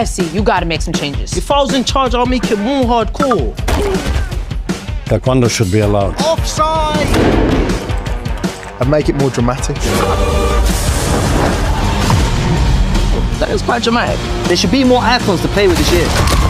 FC, you gotta make some changes. If I was in charge, I'll make it more hardcore. Taekwondo should be allowed. Offside! And make it more dramatic. That is quite dramatic. There should be more icons to play with this year.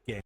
Yeah.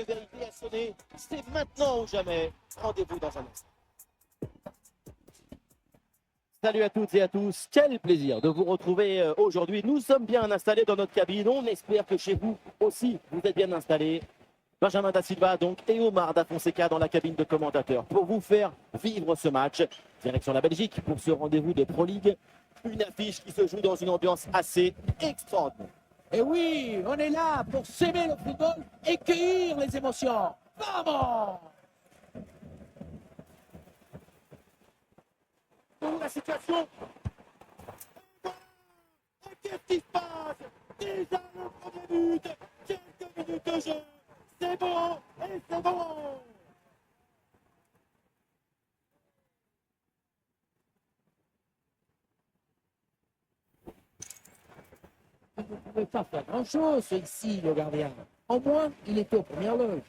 de vérité a sonné. C'est maintenant ou jamais. Rendez-vous dans un instant. Salut à toutes et à tous, quel plaisir de vous retrouver aujourd'hui. Nous sommes bien installés dans notre cabine, on espère que chez vous aussi vous êtes bien installés. Benjamin Da Silva donc et Omar Da Fonseca dans la cabine de commentateurs pour vous faire vivre ce match. Direction la Belgique pour ce rendez-vous de Pro League. Une affiche qui se joue dans une ambiance assez extraordinaire. Et oui, on est là pour s'aimer le football et cueillir les émotions. Vamos! La situation. Qu'est-ce qui se passe? Déjà le premier but. Quelques minutes de jeu. C'est bon et c'est bon. Il ne pouvait pas faire grand-chose ici, le gardien. Au moins, il était aux premières loges.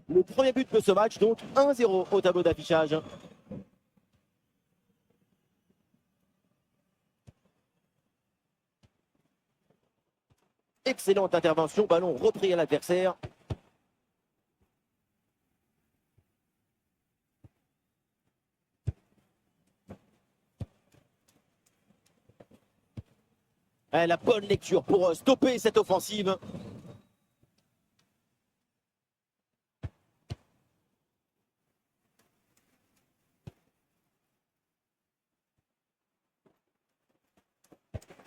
Le premier but de ce match, donc 1-0 au tableau d'affichage. Excellente intervention, ballon repris à l'adversaire. La bonne lecture pour stopper cette offensive.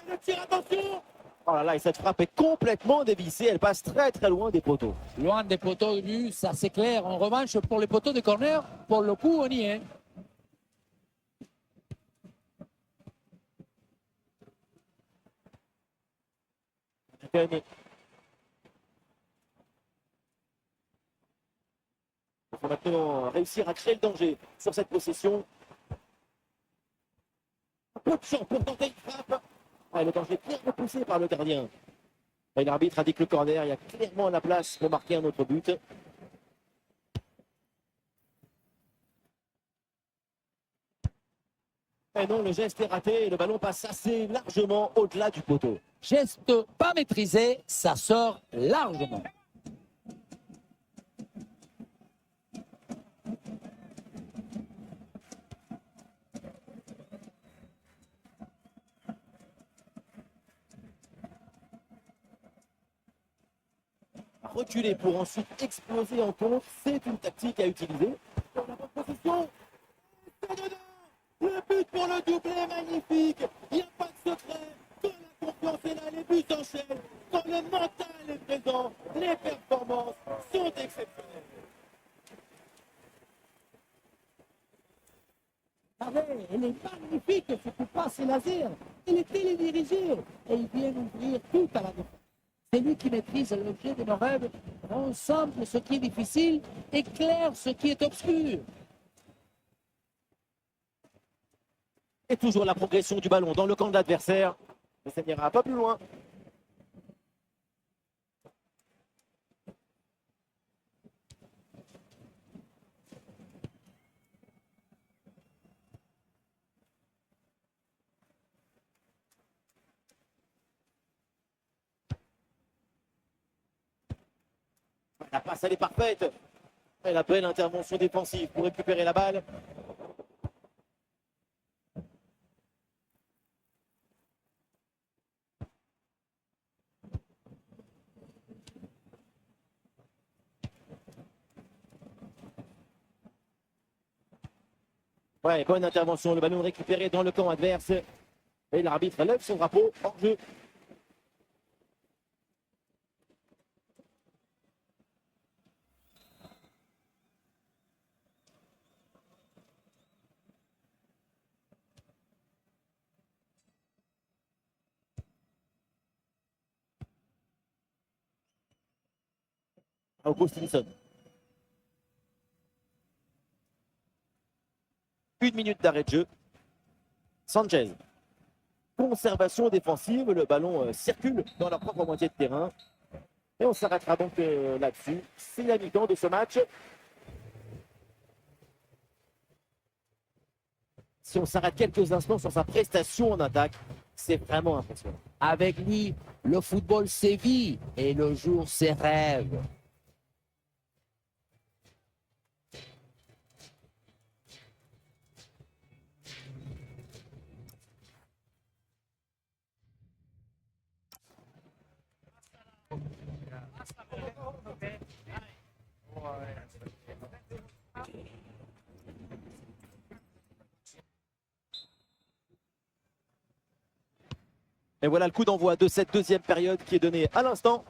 Le tir, attention! Oh là là, et cette frappe est complètement dévissée, elle passe très très loin des poteaux. Loin des poteaux de but, ça c'est clair. En revanche, pour les poteaux de corner, pour le coup, on y est. Il faut maintenant réussir à créer le danger sur cette possession. Un peu de champ pour tenter une frappe. Le danger est bien repoussé par le gardien. Et l'arbitre a dit que le corner, il y a clairement la place pour marquer un autre but. Et non, le geste est raté et le ballon passe assez largement au-delà du poteau. Geste pas maîtrisé, ça sort largement. Reculer pour ensuite exploser en contre, c'est une tactique à utiliser. Dans la bonne position, c'est dedans. Le but pour le doublé, magnifique. Il n'y a pas de secret. Quand la confiance est là, les buts s'enchaînent. Quand le mental est présent, les performances sont exceptionnelles. Regardez, elle est magnifique, cette passe et laser. Il est télédirigé et il vient ouvrir tout à la défense. C'est lui qui maîtrise le jeu de nos rêves, rend simple ce qui est difficile, éclaire ce qui est obscur. Et toujours la progression du ballon dans le camp de l'adversaire. Mais ça n'ira pas plus loin. La passe, elle est parfaite. Et la belle intervention défensive pour récupérer la balle. Ouais, bonne intervention. Le ballon récupéré dans le camp adverse. Et l'arbitre lève son drapeau hors jeu. Augustinson. 1 minute d'arrêt de jeu. Sanchez. Conservation défensive. Le ballon circule dans la propre moitié de terrain. Et on s'arrêtera donc là-dessus. C'est la mi-temps de ce match. Si on s'arrête quelques instants sur sa prestation en attaque, c'est vraiment impressionnant. Avec lui, le football sévit et le jour ses rêves. Et voilà le coup d'envoi de cette deuxième période qui est donné à l'instant.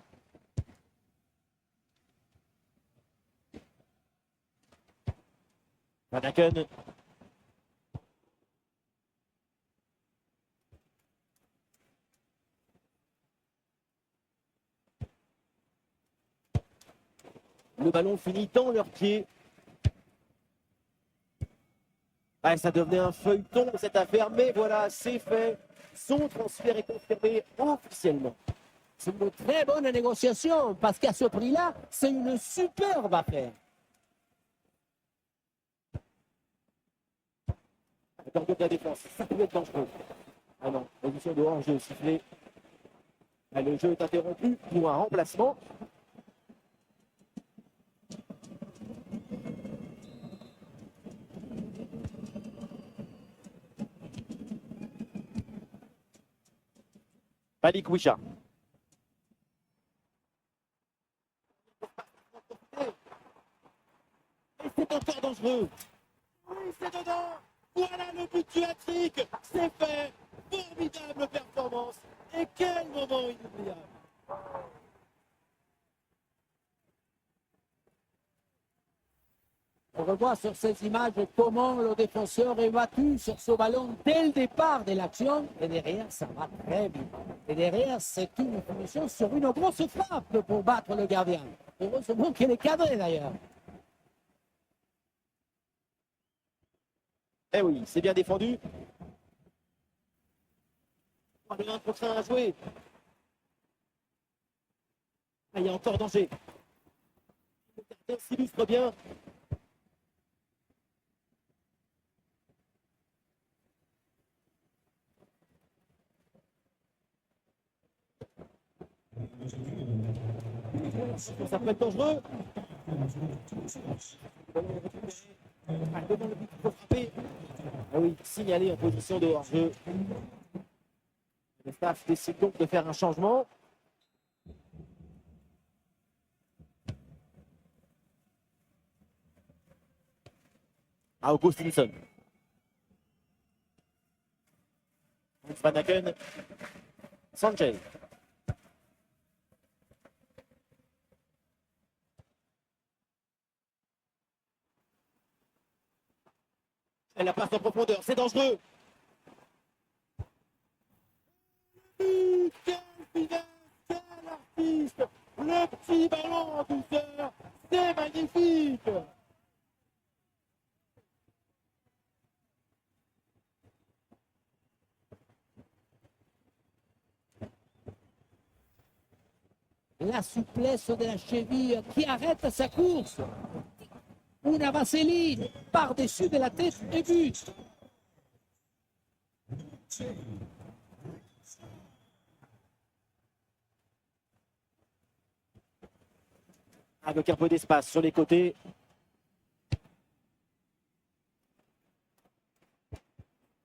Van Aken. Le ballon finit dans leurs pieds. Ah, ça devenait un feuilleton cette affaire, mais voilà, c'est fait. Son transfert est confirmé officiellement. C'est une très bonne négociation parce qu'à ce prix-là, c'est une superbe affaire. Dans de la défense, ça peut être dangereux. Ah non, position de hors-jeu sifflé. Ah, le jeu est interrompu pour un remplacement. Malik Wisha. Et c'est encore dangereux. Oui, c'est dedans. Voilà le but du hat-trick. C'est fait. Formidable performance. Et quel moment inoubliable. On revoit sur ces images comment le défenseur est battu sur ce ballon dès le départ de l'action. Et derrière, ça va très bien. Et derrière, c'est une punition sur une grosse frappe pour battre le gardien. Heureusement qu'elle est cadrée d'ailleurs. Eh oui, c'est bien défendu. Oh, le 1 contre 1 à jouer. Ah, il y a encore danger. Le gardien s'illustre bien. Ça peut être dangereux. Ah, devant le but, il faut frapper. Ah oui, signalé en position de hors-jeu. Le staff décide donc de faire un changement. À Augustinson. Van Aken. Sanchez. Elle la passe en profondeur, c'est dangereux. Quel finesse, quel artiste. Le petit ballon en douceur, c'est magnifique. La souplesse de la cheville qui arrête sa course. Una vaseline par-dessus de la tête et but. Avec un peu d'espace sur les côtés.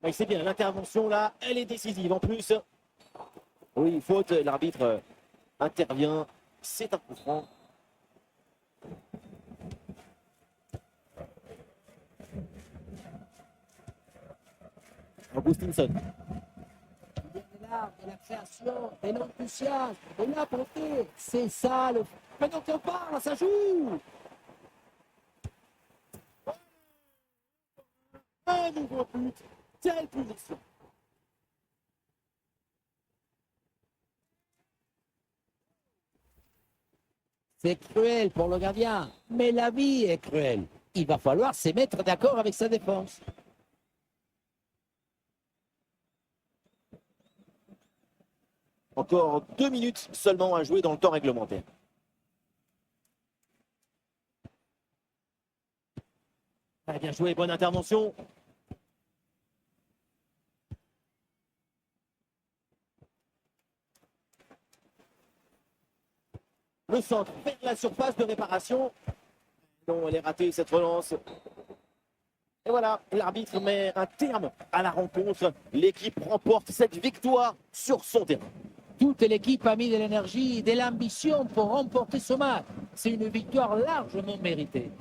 Mais c'est bien, l'intervention là, elle est décisive en plus. Oui, faute, l'arbitre intervient. C'est un coup franc. Augustinson. Il y a de l'art, de la création, de l'enthousiasme, de la beauté. C'est ça le. Pendant qu'on parle, ça joue. Un nouveau but. Quelle punition. C'est cruel pour le gardien, mais la vie est cruelle. Il va falloir se mettre d'accord avec sa défense. Encore 2 minutes seulement à jouer dans le temps réglementaire. Ah, bien joué, bonne intervention. Le centre vers la surface de réparation. Non, elle est ratée cette relance. Et voilà, l'arbitre met un terme à la rencontre. L'équipe remporte cette victoire sur son terrain. Toute l'équipe a mis de l'énergie et de l'ambition pour remporter ce match. C'est une victoire largement méritée.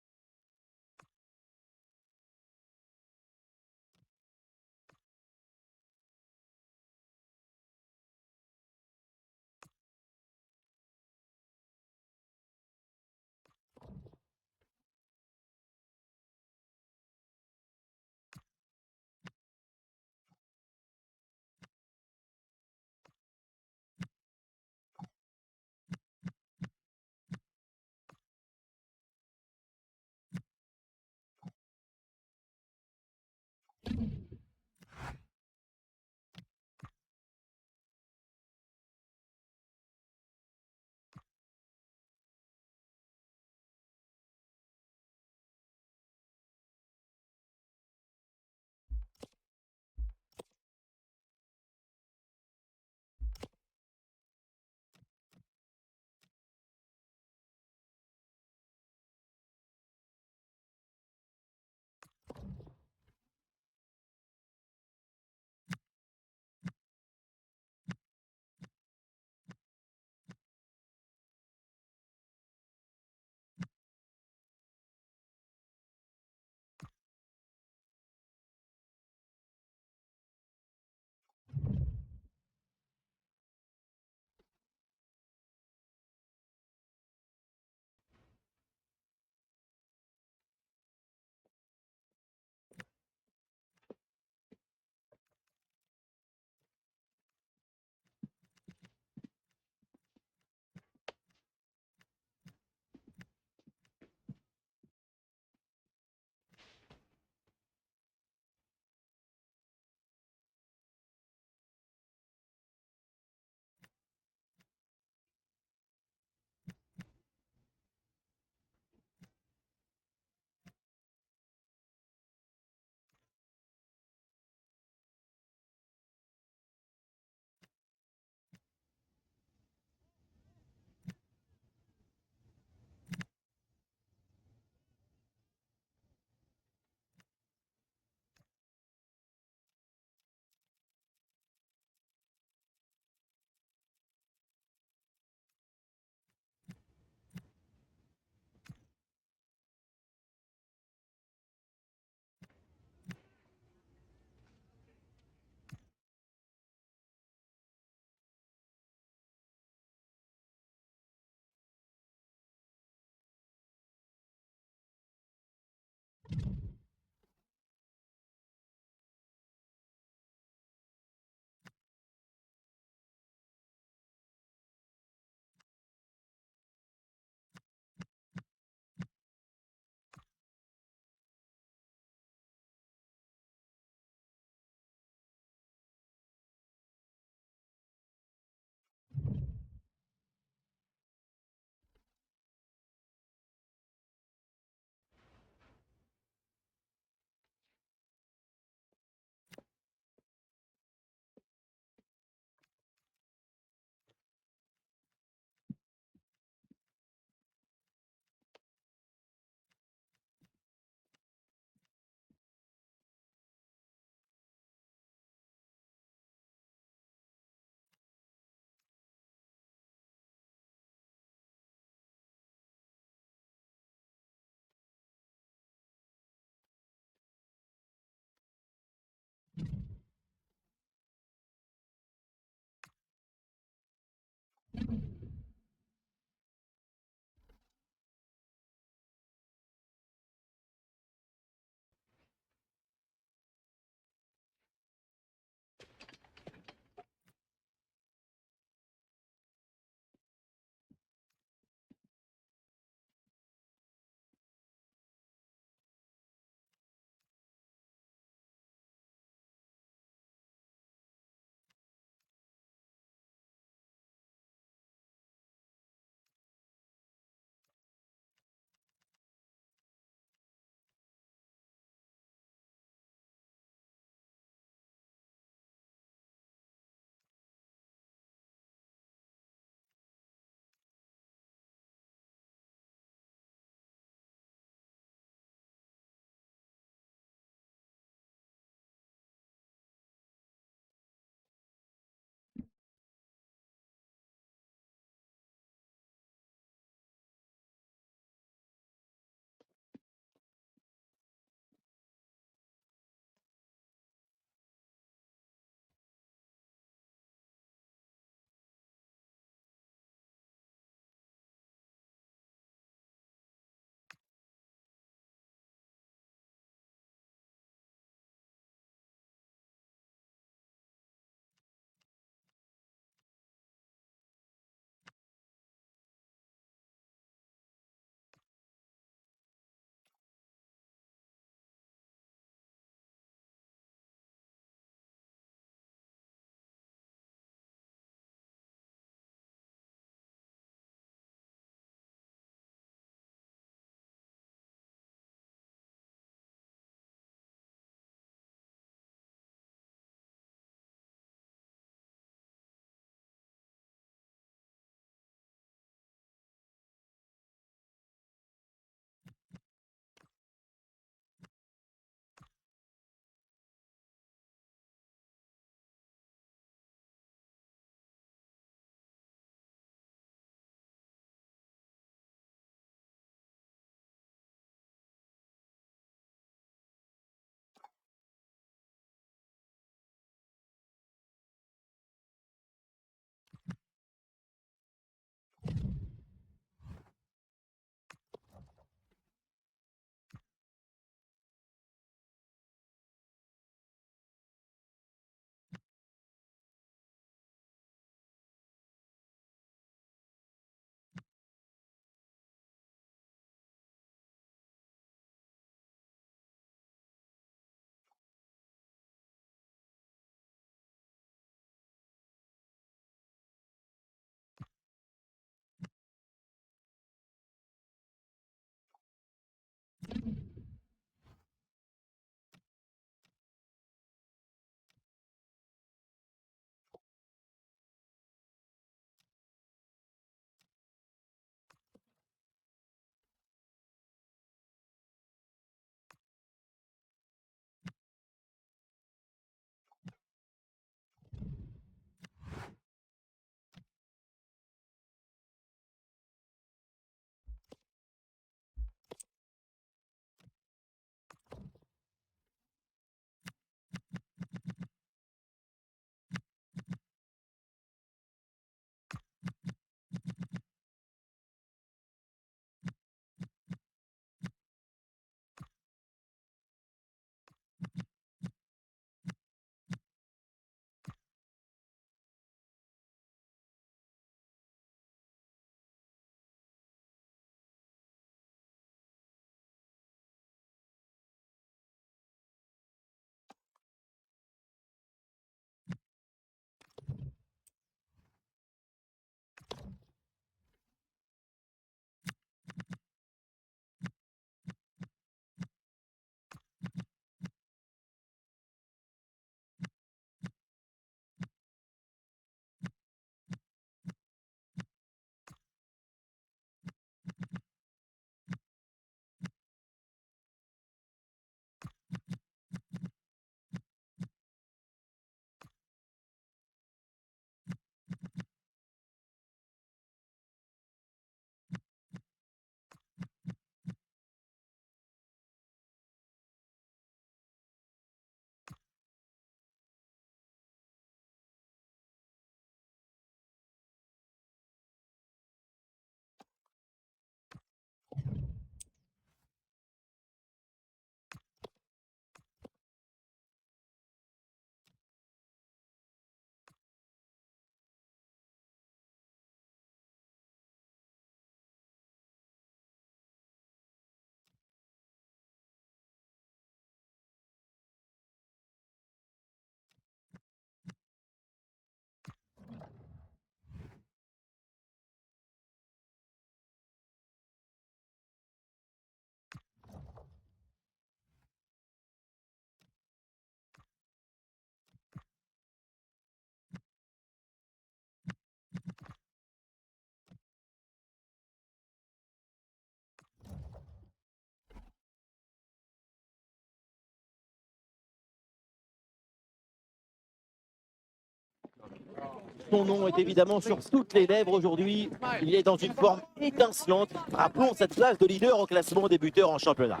Son nom est évidemment sur toutes les lèvres aujourd'hui. Il est dans une forme étincelante. Rappelons cette place de leader au classement des buteurs en championnat.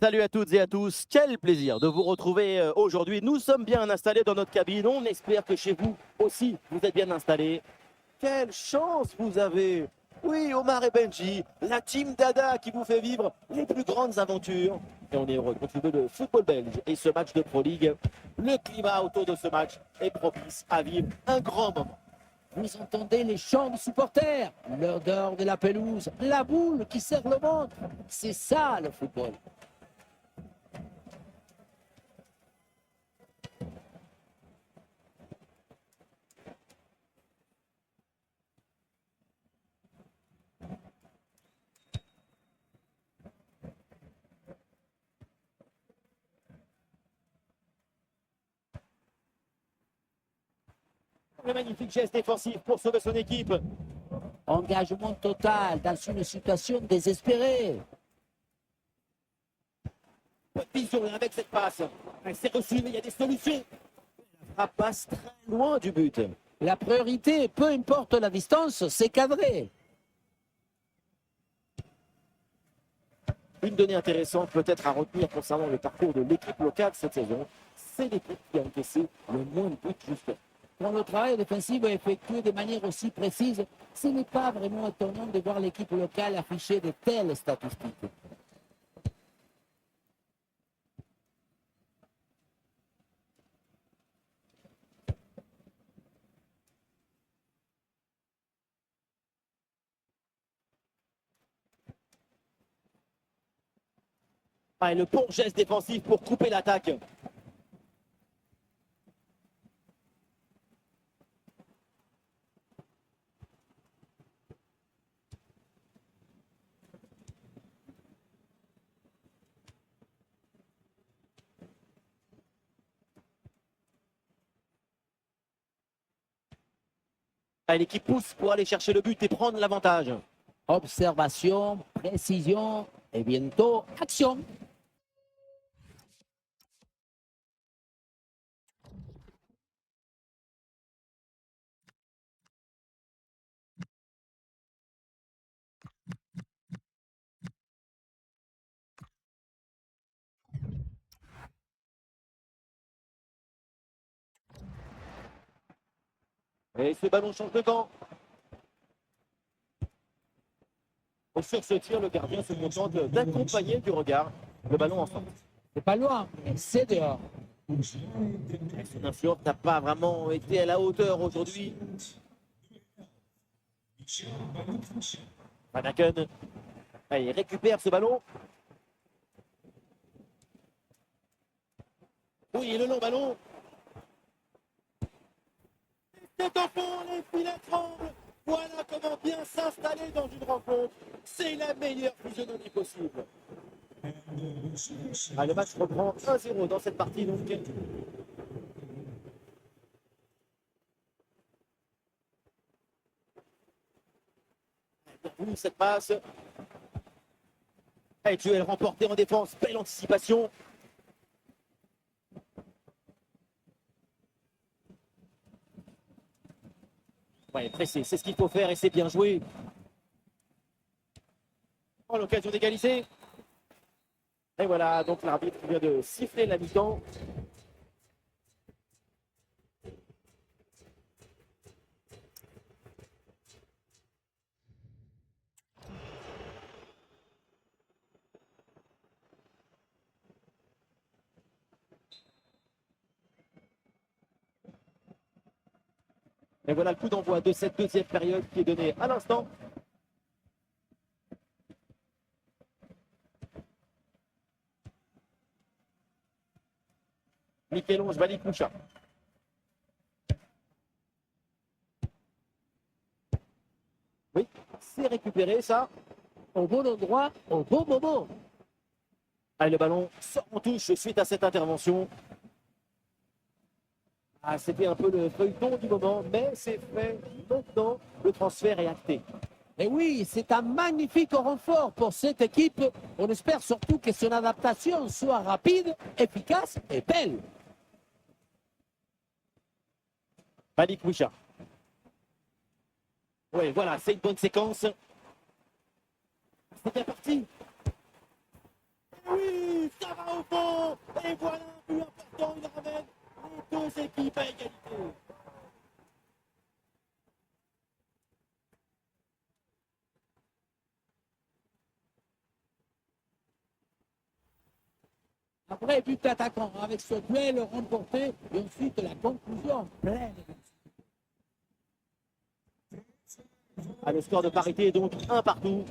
Salut à toutes et à tous, quel plaisir de vous retrouver aujourd'hui. Nous sommes bien installés dans notre cabine, on espère que chez vous aussi vous êtes bien installés. Quelle chance vous avez! Oui, Omar et Benji, la team Dada qui vous fait vivre les plus grandes aventures. Et on est heureux de retrouver le football belge et ce match de Pro League. Le climat autour de ce match est propice à vivre un grand moment. Vous entendez les chants des supporters, l'odeur de la pelouse, la boule qui serre le ventre. C'est ça le football. Le magnifique geste défensif pour sauver son équipe. Engagement total dans une situation désespérée. Vision avec cette passe. Elle s'est reçue, mais il y a des solutions. La frappe passe très loin du but. La priorité, peu importe la distance, c'est cadré. Une donnée intéressante peut-être à retenir concernant le parcours de l'équipe locale cette saison, c'est l'équipe qui a encaissé le moins de buts jusqu'à. Quand le travail défensif est effectué de manière aussi précise, ce n'est pas vraiment étonnant de voir l'équipe locale afficher de telles statistiques. Ah, et le bon geste défensif pour couper l'attaque. Ah, l'équipe pousse pour aller chercher le but et prendre l'avantage. Observation, précision et bientôt action. Et ce ballon change de camp. Et sur ce tir, le gardien se contente d'accompagner du regard le ballon en sortie. C'est pas loin, mais c'est dehors. Et son influence n'a pas vraiment été à la hauteur aujourd'hui. Vanaken, il récupère ce ballon. Oui, le long ballon. C'est en fond, les filets tremblent. Voilà comment bien s'installer dans une rencontre. C'est la meilleure physionomie possible. Ah, le match reprend 1-0 dans cette partie. Donc. Pour cette passe. Et duel remporté en défense. Belle anticipation. Ouais, pressé, c'est ce qu'il faut faire et c'est bien joué. Oh, l'occasion d'égaliser. Et voilà, donc l'arbitre vient de siffler la mi-temps. Et voilà le coup d'envoi de cette deuxième période qui est donné à l'instant. Mikel-Ange Balikoucha. Oui, c'est récupéré ça. Au bon endroit, au bon moment. Allez, le ballon sort en touche suite à cette intervention. Ah, c'était un peu le feuilleton du moment, mais c'est fait maintenant. Le transfert est acté. Et oui, c'est un magnifique renfort pour cette équipe. On espère surtout que son adaptation soit rapide, efficace et belle. Malik Wisha. Oui, voilà, c'est une bonne séquence. C'est bien parti. Oui, ça va au fond. Et voilà un but important. Il ramène les deux équipes à égalité. Après, but d'attaquant avec ce duel remporté et ensuite la conclusion pleine. Ah, le score de parité est donc 1 partout.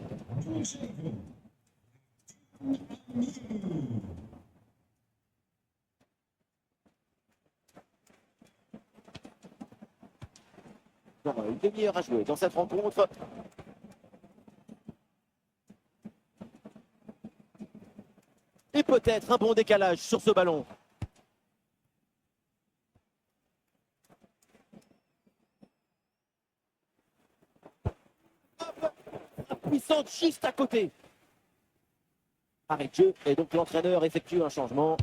Bon, une demi-heure à jouer dans cette rencontre. Et peut-être un bon décalage sur ce ballon. Puissante juste à côté. Arrêt de jeu et donc l'entraîneur effectue un changement.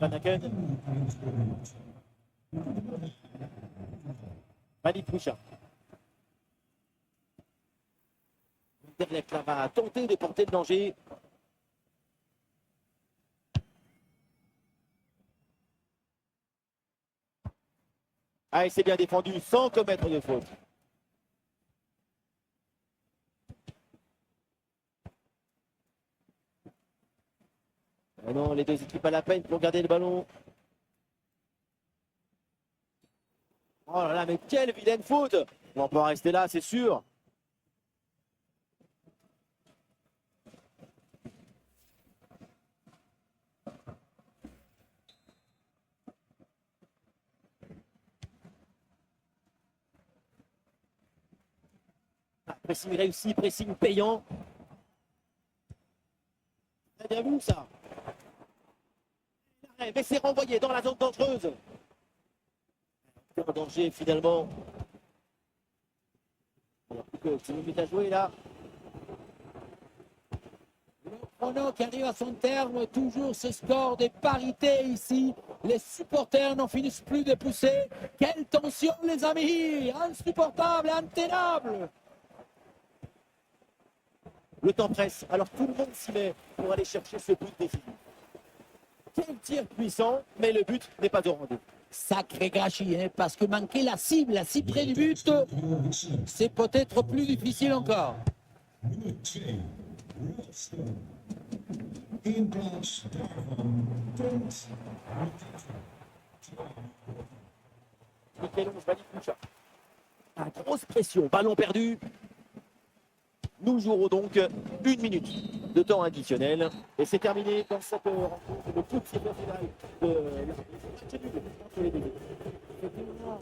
Vanaken. Malik Wisha. Derlek là va tenter de porter le danger. Ah, il s'est bien défendu sans commettre de faute. Ah non, les deux équipes à la peine pour garder le ballon. Oh là là, mais quelle vilaine faute! On peut en rester là, c'est sûr. Ah, pressing réussi, pressing payant. Très bien vu ça. Mais c'est renvoyé dans la zone dangereuse. Un danger finalement. Alors que 6 minutes à jouer là. Le chrono qui arrive à son terme, toujours ce score de parité ici. Les supporters n'en finissent plus de pousser. Quelle tension les amis, insupportable, intenable. Le temps presse, alors tout le monde s'y met pour aller chercher ce but décisif. Quel tir puissant, mais le but n'est pas au rendez-vous. Sacré gâchis, hein, parce que manquer la cible, si près du but, c'est peut-être plus difficile encore. Mikel Malik Wisha. Ah, grosse pression, ballon perdu. Nous jouerons donc 1 minute de temps additionnel. Et c'est terminé dans cette rencontre. Le coup de sifflet final de la match nul entre les deux équipes. Effectivement,